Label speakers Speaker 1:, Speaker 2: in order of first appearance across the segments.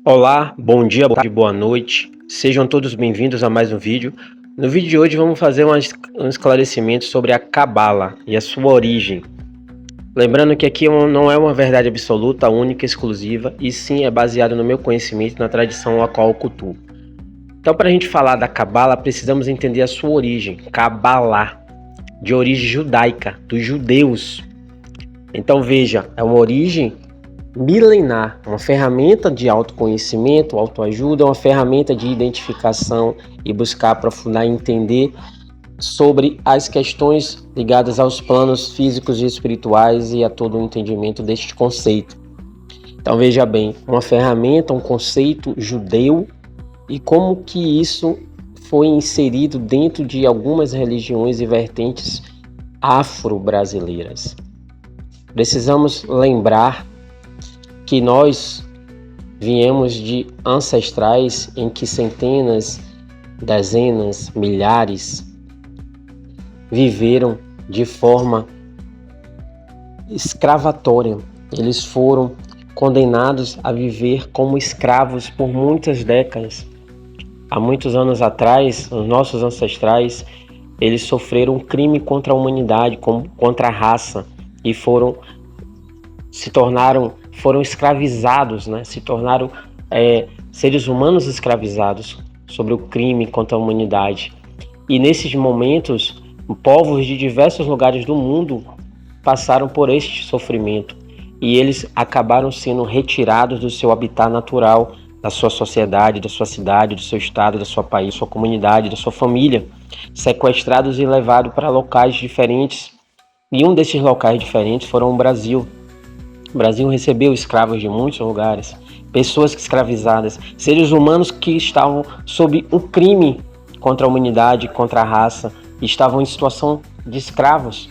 Speaker 1: Olá, bom dia, boa tarde, boa noite. Sejam todos bem-vindos a mais um vídeo. No vídeo de hoje vamos fazer um esclarecimento sobre a Cabala e a sua origem. Lembrando que aqui não é uma verdade absoluta, única, exclusiva, e sim é baseado no meu conhecimento e na tradição a qual eu cultuo. Então, para a gente falar da Cabala, precisamos entender a sua origem. Cabalá, de origem judaica, dos judeus. Então veja, é uma origem milenar, uma ferramenta de autoconhecimento, autoajuda, uma ferramenta de identificação e buscar aprofundar e entender sobre as questões ligadas aos planos físicos e espirituais e a todo o entendimento deste conceito. Então veja bem, uma ferramenta, um conceito judeu e como que isso foi inserido dentro de algumas religiões e vertentes afro-brasileiras. Precisamos lembrar que nós viemos de ancestrais em que centenas, dezenas, milhares viveram de forma escravatória. Eles foram condenados a viver como escravos por muitas décadas. Há muitos anos atrás, os nossos ancestrais, eles sofreram um crime contra a humanidade, contra a raça, e foram escravizados, né? Se tornaram seres humanos escravizados sobre o crime contra a humanidade. E nesses momentos, povos de diversos lugares do mundo passaram por este sofrimento e eles acabaram sendo retirados do seu habitat natural, da sua sociedade, da sua cidade, do seu estado, da sua país, da sua comunidade, da sua família, sequestrados e levados para locais diferentes. E um desses locais diferentes foram o Brasil. O Brasil recebeu escravos de muitos lugares, pessoas escravizadas, seres humanos que estavam sob um crime contra a humanidade, contra a raça, estavam em situação de escravos.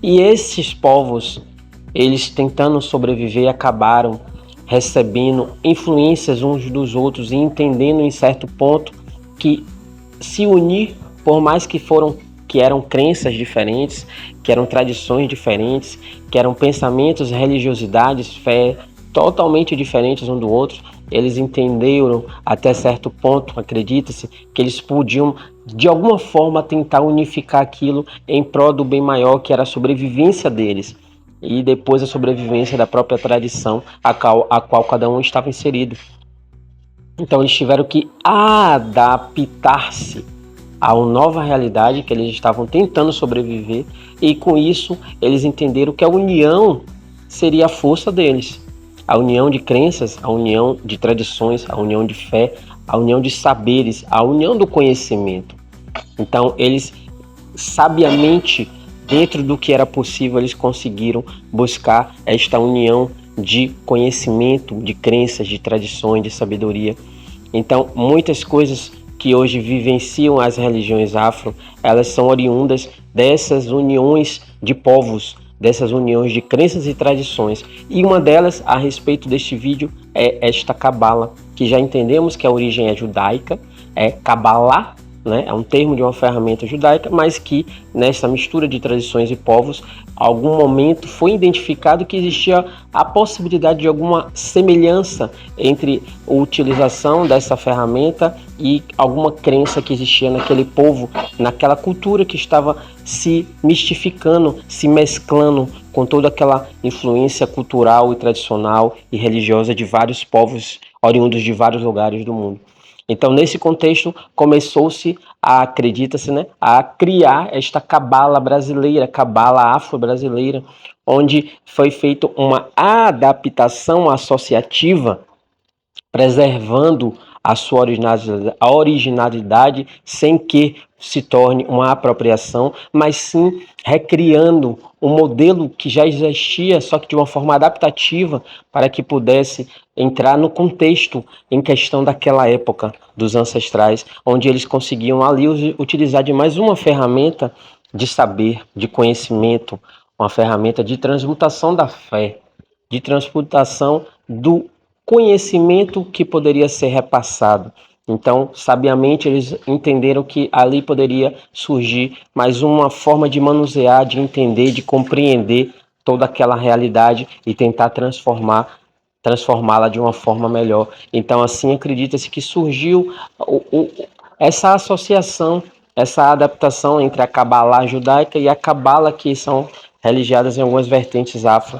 Speaker 1: E esses povos, eles tentando sobreviver, acabaram recebendo influências uns dos outros e entendendo em certo ponto que se unir, por mais que eram crenças diferentes, que eram tradições diferentes, que eram pensamentos, religiosidades, fé totalmente diferentes um do outro, eles entenderam até certo ponto, acredita-se, que eles podiam de alguma forma tentar unificar aquilo em prol do bem maior, que era a sobrevivência deles e depois a sobrevivência da própria tradição a qual cada um estava inserido. Então eles tiveram que adaptar-se a uma nova realidade que eles estavam tentando sobreviver, e com isso eles entenderam que a união seria a força deles. A união de crenças, a união de tradições, a união de fé, a união de saberes, a união do conhecimento. Então eles, sabiamente, dentro do que era possível, eles conseguiram buscar esta união de conhecimento, de crenças, de tradições, de sabedoria. Então muitas coisas que hoje vivenciam as religiões afro, elas são oriundas dessas uniões de povos, dessas uniões de crenças e tradições. E uma delas, a respeito deste vídeo, é esta Cabala, que já entendemos que a origem é judaica, é Cabalá, né? É um termo de uma ferramenta judaica, mas que nessa mistura de tradições e povos, algum momento foi identificado que existia a possibilidade de alguma semelhança entre a utilização dessa ferramenta e alguma crença que existia naquele povo, naquela cultura que estava se mistificando, se mesclando com toda aquela influência cultural e tradicional e religiosa de vários povos oriundos de vários lugares do mundo. Então, nesse contexto, começou-se acredita-se, né, a criar esta cabala brasileira, cabala afro-brasileira, onde foi feita uma adaptação associativa, preservando a sua originalidade sem que se torne uma apropriação, mas sim recriando um modelo que já existia, só que de uma forma adaptativa, para que pudesse entrar no contexto em questão daquela época dos ancestrais, onde eles conseguiam ali utilizar de mais uma ferramenta de saber, de conhecimento, uma ferramenta de transmutação da fé, de transmutação do conhecimento que poderia ser repassado. Então, sabiamente, eles entenderam que ali poderia surgir mais uma forma de manusear, de entender, de compreender toda aquela realidade e tentar transformar transformá-la de uma forma melhor. Então, assim, acredita-se que surgiu essa associação, essa adaptação entre a Cabala judaica e a Cabala, que são religiadas em algumas vertentes afro.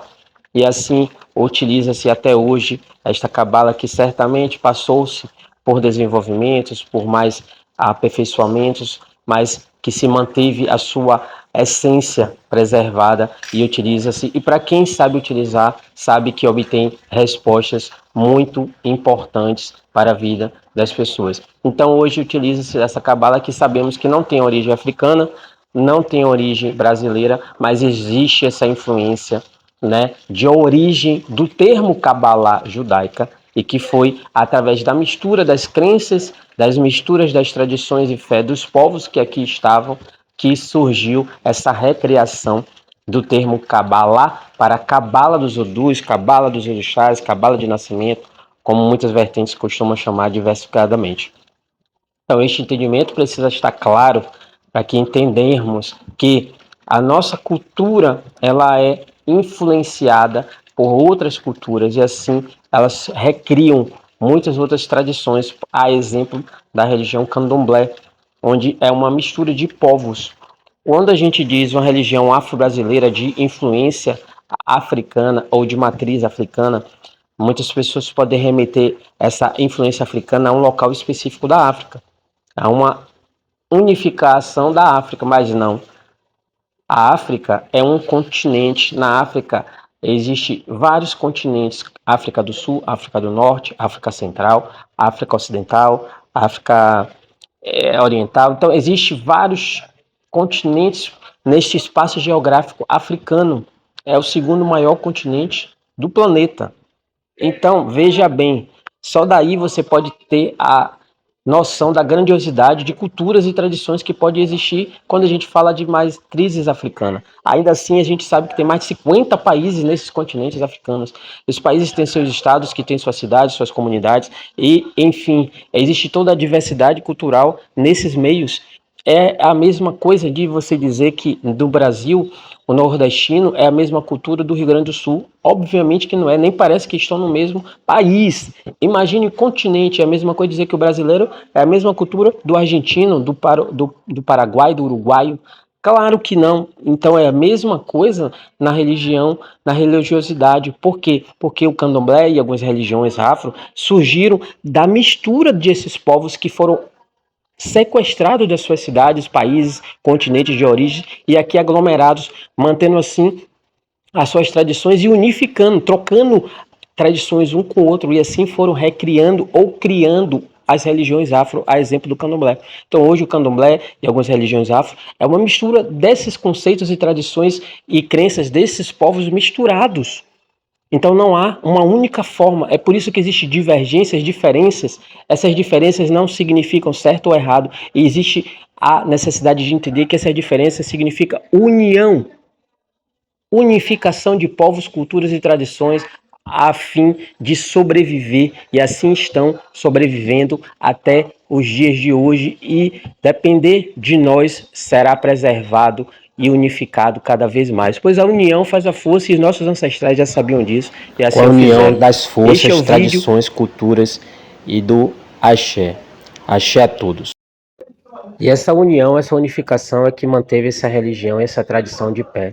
Speaker 1: E assim utiliza-se até hoje esta Cabala, que certamente passou-se por desenvolvimentos, por mais aperfeiçoamentos, mas que se manteve a sua essência preservada e utiliza-se. E para quem sabe utilizar, sabe que obtém respostas muito importantes para a vida das pessoas. Então hoje utiliza-se essa cabala que sabemos que não tem origem africana, não tem origem brasileira, mas existe essa influência, né, de origem do termo cabala judaica, e que foi através da mistura das crenças, das misturas das tradições e fé dos povos que aqui estavam, que surgiu essa recriação do termo Kabbalah para Cabala dos Odus, Cabala dos Orixás, Cabala de Nascimento, como muitas vertentes costumam chamar diversificadamente. Então, este entendimento precisa estar claro para que entendermos que a nossa cultura ela é influenciada por outras culturas e assim elas recriam muitas outras tradições, a exemplo da religião candomblé, onde é uma mistura de povos. Quando a gente diz uma religião afro-brasileira de influência africana ou de matriz africana, muitas pessoas podem remeter essa influência africana a um local específico da África, a uma unificação da África, mas não. A África é um continente. Na África existem vários continentes: África do Sul, África do Norte, África Central, África Ocidental, África Oriental. Então existem vários continentes neste espaço geográfico africano. É o segundo maior continente do planeta. Então, veja bem, só daí você pode ter a noção da grandiosidade de culturas e tradições que pode existir quando a gente fala de matrizes africanas. Ainda assim, a gente sabe que tem mais de 50 países nesses continentes africanos. Os países têm seus estados, que têm suas cidades, suas comunidades, e, enfim, existe toda a diversidade cultural nesses meios. É a mesma coisa de você dizer que do Brasil, o nordestino é a mesma cultura do Rio Grande do Sul. Obviamente que não é, nem parece que estão no mesmo país. Imagine o continente, é a mesma coisa dizer que o brasileiro é a mesma cultura do argentino, do Paraguai, do uruguaio. Claro que não. Então é a mesma coisa na religião, na religiosidade. Por quê? Porque o candomblé e algumas religiões afro surgiram da mistura desses povos que foram sequestrados das suas cidades, países, continentes de origem e aqui aglomerados, mantendo assim as suas tradições e unificando, trocando tradições um com o outro, e assim foram recriando ou criando as religiões afro, a exemplo do candomblé. Então hoje o candomblé e algumas religiões afro é uma mistura desses conceitos e tradições e crenças desses povos misturados. Então não há uma única forma. É por isso que existem divergências, diferenças. Essas diferenças não significam certo ou errado. E existe a necessidade de entender que essas diferenças significam união, unificação de povos, culturas e tradições a fim de sobreviver, e assim estão sobrevivendo até os dias de hoje, e depender de nós será preservado e unificado cada vez mais, pois a união faz a força e os nossos ancestrais já sabiam disso e assim
Speaker 2: com a união
Speaker 1: fizeram.
Speaker 2: das forças, tradições, culturas e do axé. Axé a todos.
Speaker 1: E essa união, essa unificação é que manteve essa religião, essa tradição de pé.